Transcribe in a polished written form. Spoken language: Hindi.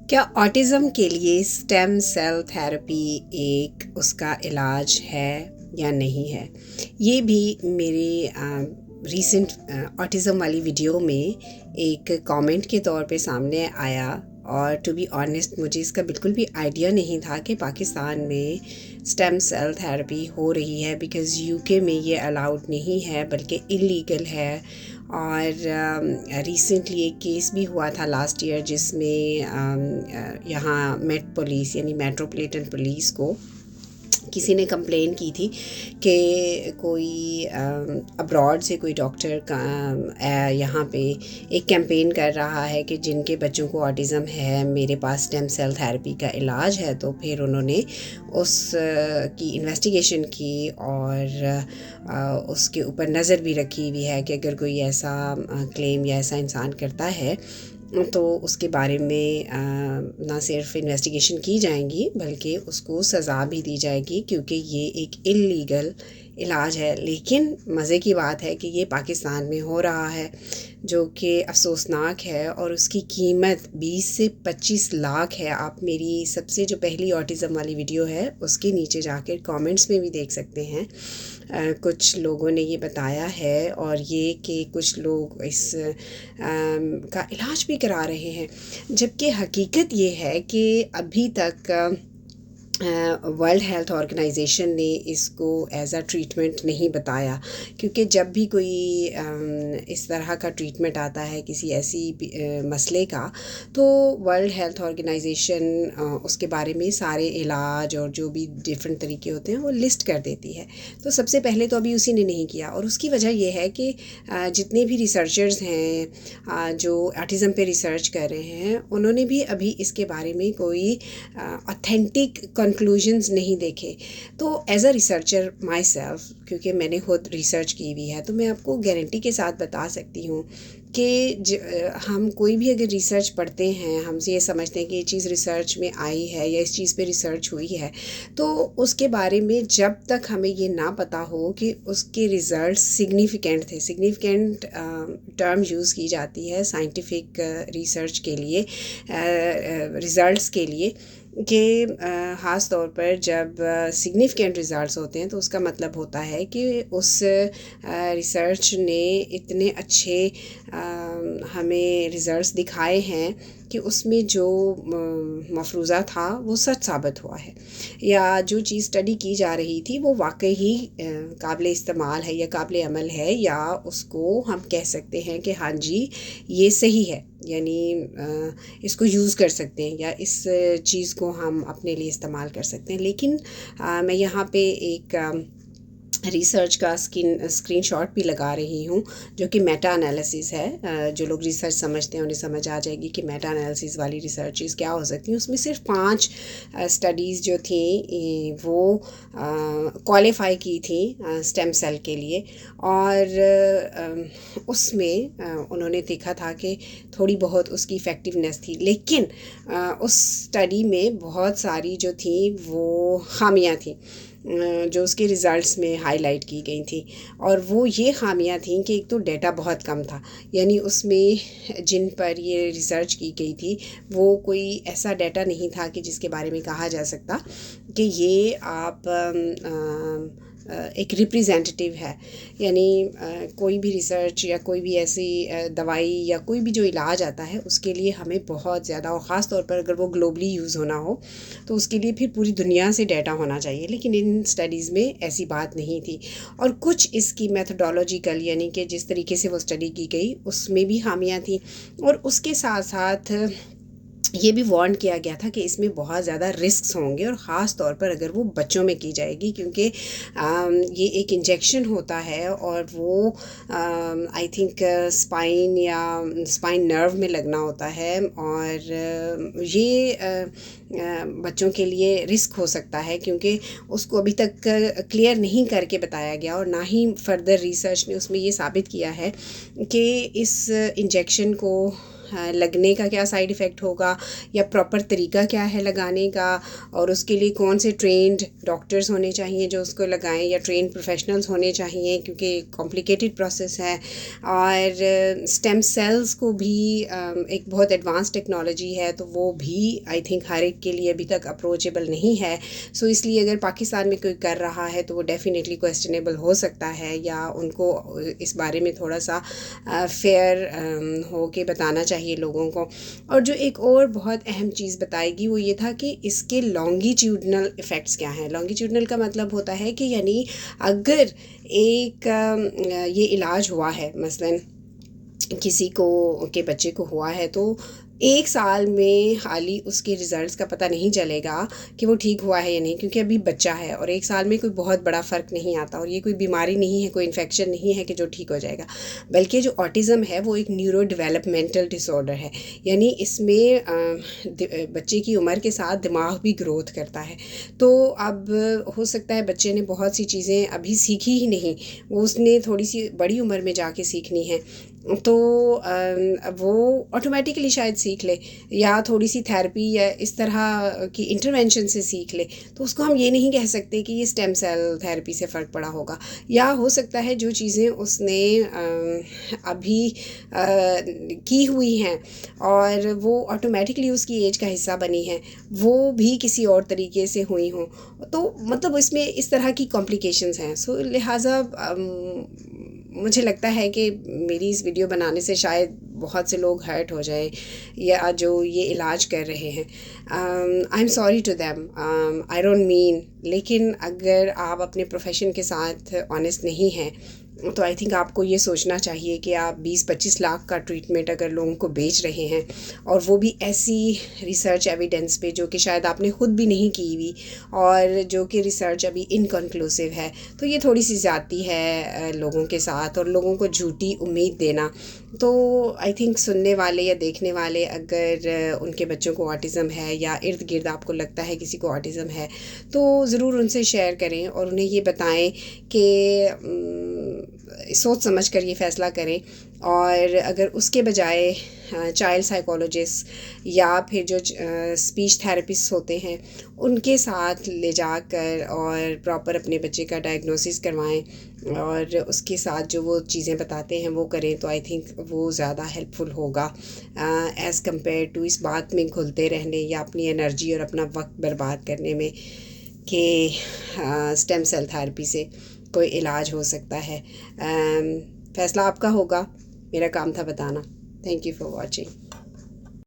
क्या ऑटिज़म के लिए स्टेम सेल थेरेपी एक उसका इलाज है या नहीं है? ये भी मेरे रीसेंट ऑटिज़म वाली वीडियो में एक कमेंट के तौर पे सामने आया और टू बी ऑनेस्ट मुझे इसका बिल्कुल भी आइडिया नहीं था कि पाकिस्तान में स्टेम सेल थेरेपी हो रही है, बिकॉज़ यूके में ये अलाउड नहीं है बल्कि इलीगल है। और रिसेंटली एक केस भी हुआ था लास्ट ईयर जिसमें यहाँ मेट पुलिस यानी मेट्रोपॉलिटन पुलिस को किसी ने कंप्लेन की थी कि कोई अब्रॉड से कोई डॉक्टर का यहाँ पे एक कैंपेन कर रहा है कि जिनके बच्चों को ऑटिज़म है मेरे पास स्टेम सेल थेरेपी का इलाज है। तो फिर उन्होंने उस की इन्वेस्टिगेशन की और उसके ऊपर नज़र भी रखी हुई है कि अगर कोई ऐसा क्लेम या ऐसा इंसान करता है तो उसके बारे में ना सिर्फ इन्वेस्टिगेशन की जाएंगी बल्कि उसको सज़ा भी दी जाएगी, क्योंकि ये एक इल्लीगल इलाज है। लेकिन मज़े की बात है कि ये पाकिस्तान में हो रहा है, जो कि अफसोसनाक है, और उसकी कीमत 20 से 25 लाख है। आप मेरी सबसे जो पहली ऑटिज़म वाली वीडियो है उसके नीचे जाकर कमेंट्स में भी देख सकते हैं। कुछ लोगों ने ये बताया है और ये कि कुछ लोग इस का इलाज भी करा रहे हैं, जबकि हकीकत ये है कि अभी तक वर्ल्ड हेल्थ ऑर्गेनाइजेशन ने इसको एज अ ट्रीटमेंट नहीं बताया। क्योंकि जब भी कोई इस तरह का ट्रीटमेंट आता है किसी ऐसी मसले का, तो वर्ल्ड हेल्थ ऑर्गेनाइजेशन उसके बारे में सारे इलाज और जो भी डिफरेंट तरीके होते हैं वो लिस्ट कर देती है। तो सबसे पहले तो अभी उसी ने नहीं किया, और उसकी वजह यह है कि जितने भी रिसर्चर्स हैं जो ऑटिज़म पे रिसर्च कर रहे हैं, उन्होंने भी अभी इसके बारे में कोई ऑथेंटिक कंक्लूजन्स नहीं देखे। तो as a researcher myself, क्योंकि मैंने खुद रिसर्च की हुई है, तो मैं आपको गारंटी के साथ बता सकती हूँ कि हम कोई भी अगर रिसर्च पढ़ते हैं, हमसे ये समझते हैं कि ये चीज़ रिसर्च में आई है या इस चीज़ पे रिसर्च हुई है, तो उसके बारे में जब तक हमें ये ना पता हो कि उसके रिज़ल्ट सिग्निफिकेंट थे, सिग्निफिकेंट टर्म यूज़ की जाती है साइंटिफिक रिसर्च के लिए, रिज़ल्ट्स के लिए, कि ख़ास तौर पर जब सिग्निफिकेंट रिज़ल्ट्स होते हैं तो उसका मतलब होता है कि उस रिसर्च ने इतने अच्छे हमें रिज़ल्ट्स दिखाए हैं कि उसमें जो मफरूज़ा था वो सच साबित हुआ है, या जो चीज़ स्टडी की जा रही थी वो वाकई ही काबिल इस्तेमाल है या काबिल अमल है, या उसको हम कह सकते हैं कि हाँ जी ये सही है, यानी इसको यूज़ कर सकते हैं या इस चीज़ को हम अपने लिए इस्तेमाल कर सकते हैं। लेकिन मैं यहाँ पे एक रिसर्च का स्क्रीनशॉट भी लगा रही हूँ, जो कि मेटा एनालिसिस है। जो लोग रिसर्च समझते हैं उन्हें समझ आ जाएगी कि मेटा एनालिसिस वाली रिसर्चेस क्या हो सकती हैं। उसमें सिर्फ 5 स्टडीज़ जो थी वो क्वालिफ़ाई की थी स्टेम सेल के लिए, और उसमें उन्होंने देखा था कि थोड़ी बहुत उसकी इफ़ेक्टिवनेस थी। लेकिन उस स्टडी में बहुत सारी जो थी वो ख़ामियाँ थी जो उसके रिज़ल्ट्स में हाईलाइट की गई थी, और वो ये ख़ामियाँ थीं कि एक तो डेटा बहुत कम था, यानी उसमें जिन पर ये रिसर्च की गई थी वो कोई ऐसा डेटा नहीं था कि जिसके बारे में कहा जा सकता कि ये आप एक रिप्रेजेंटेटिव है। यानी कोई भी रिसर्च या कोई भी ऐसी दवाई या कोई भी जो इलाज आता है उसके लिए हमें बहुत ज़्यादा, और ख़ास तौर पर अगर वो ग्लोबली यूज़ होना हो तो उसके लिए फिर पूरी दुनिया से डेटा होना चाहिए। लेकिन इन स्टडीज़ में ऐसी बात नहीं थी, और कुछ इसकी मेथडोलॉजिकल यानी कि जिस तरीके से वो स्टडी की गई उसमें भी खामियां थी, और उसके साथ साथ ये भी वार्न किया गया था कि इसमें बहुत ज़्यादा रिस्क्स होंगे, और ख़ास तौर पर अगर वो बच्चों में की जाएगी, क्योंकि ये एक इंजेक्शन होता है और वो आई थिंक स्पाइन या स्पाइन नर्व में लगना होता है, और ये बच्चों के लिए रिस्क हो सकता है, क्योंकि उसको अभी तक क्लियर नहीं करके बताया गया, और ना ही फर्दर रिसर्च ने उसमें ये साबित किया है कि इस इंजेक्शन को लगने का क्या साइड इफ़ेक्ट होगा या प्रॉपर तरीका क्या है लगाने का, और उसके लिए कौन से ट्रेंड डॉक्टर्स होने चाहिए जो उसको लगाएं या ट्रेंड प्रोफेशनल्स होने चाहिए, क्योंकि कॉम्प्लिकेटेड प्रोसेस है। और स्टेम सेल्स को भी एक बहुत एडवांस टेक्नोलॉजी है, तो वो भी आई थिंक हर एक के लिए अभी तक अप्रोचेबल नहीं है। सो इसलिए अगर पाकिस्तान में कोई कर रहा है तो वो डेफ़िनेटली क्वेश्चनेबल हो सकता है, या उनको इस बारे में थोड़ा सा फेयर हो के बताना चाहिए लोगों को। और जो एक और बहुत अहम चीज़ बताएगी वो ये था कि इसके लॉन्गिट्यूडनल इफ़ेक्ट्स क्या हैं। लॉन्गिट्यूडनल का मतलब होता है कि यानी अगर एक ये इलाज हुआ है, मसलन किसी को के बच्चे को हुआ है, तो 1 साल में हाली उसके रिज़ल्ट्स का पता नहीं चलेगा कि वो ठीक हुआ है या नहीं, क्योंकि अभी बच्चा है और 1 साल में कोई बहुत बड़ा फ़र्क नहीं आता, और ये कोई बीमारी नहीं है, कोई इन्फेक्शन नहीं है कि जो ठीक हो जाएगा। बल्कि जो ऑटिज़म है वो एक न्यूरो डेवलपमेंटल डिसऑर्डर है, यानी इसमें बच्चे की उम्र के साथ दिमाग भी ग्रोथ करता है। तो अब हो सकता है बच्चे ने बहुत सी चीज़ें अभी सीखी ही नहीं, वो उसने थोड़ी सी बड़ी उम्र में जाके सीखनी है, तो वो ऑटोमेटिकली शायद सीख ले, या थोड़ी सी थेरेपी या इस तरह की इंटरवेंशन से सीख ले। तो उसको हम ये नहीं कह सकते कि ये स्टेम सेल थेरेपी से फ़र्क पड़ा होगा। या हो सकता है जो चीज़ें उसने अभी की हुई हैं और वो ऑटोमेटिकली उसकी एज का हिस्सा बनी है, वो भी किसी और तरीके से हुई हों। तो मतलब इसमें इस तरह की कॉम्प्लिकेशंस हैं। सो लिहाजा मुझे लगता है कि मेरी इस वीडियो बनाने से शायद बहुत से लोग हर्ट हो जाए, या जो ये इलाज कर रहे हैं। I am sorry to them, I don't mean, लेकिन अगर आप अपने प्रोफेशन के साथ ऑनेस्ट नहीं हैं तो आई थिंक आपको ये सोचना चाहिए कि आप 20-25 लाख का ट्रीटमेंट अगर लोगों को बेच रहे हैं, और वो भी ऐसी रिसर्च एविडेंस पे जो कि शायद आपने ख़ुद भी नहीं की हुई, और जो कि रिसर्च अभी इनकन्क्लूसिव है, तो ये थोड़ी सी ज़्यादती है लोगों के साथ, और लोगों को झूठी उम्मीद देना। तो आई थिंक सुनने वाले या देखने वाले अगर उनके बच्चों को ऑटिज़म है, या इर्द गिर्द आपको लगता है किसी को ऑटिज़म है, तो ज़रूर उनसे शेयर करें और उन्हें ये बताएं कि सोच समझ कर ये फ़ैसला करें। और अगर उसके बजाय चाइल्ड साइकोलॉजिस्ट या फिर जो स्पीच थेरेपिस्ट होते हैं उनके साथ ले जाकर और प्रॉपर अपने बच्चे का डायग्नोसिस करवाएं, और उसके साथ जो वो चीज़ें बताते हैं वो करें, तो आई थिंक वो ज़्यादा हेल्पफुल होगा एज़ कम्पेयर टू इस बात में घुलते रहने या अपनी एनर्जी और अपना वक्त बर्बाद करने में कि स्टेम सेल थेरेपी से कोई इलाज हो सकता है। फ़ैसला आपका होगा, मेरा काम था बताना। Thank you for watching.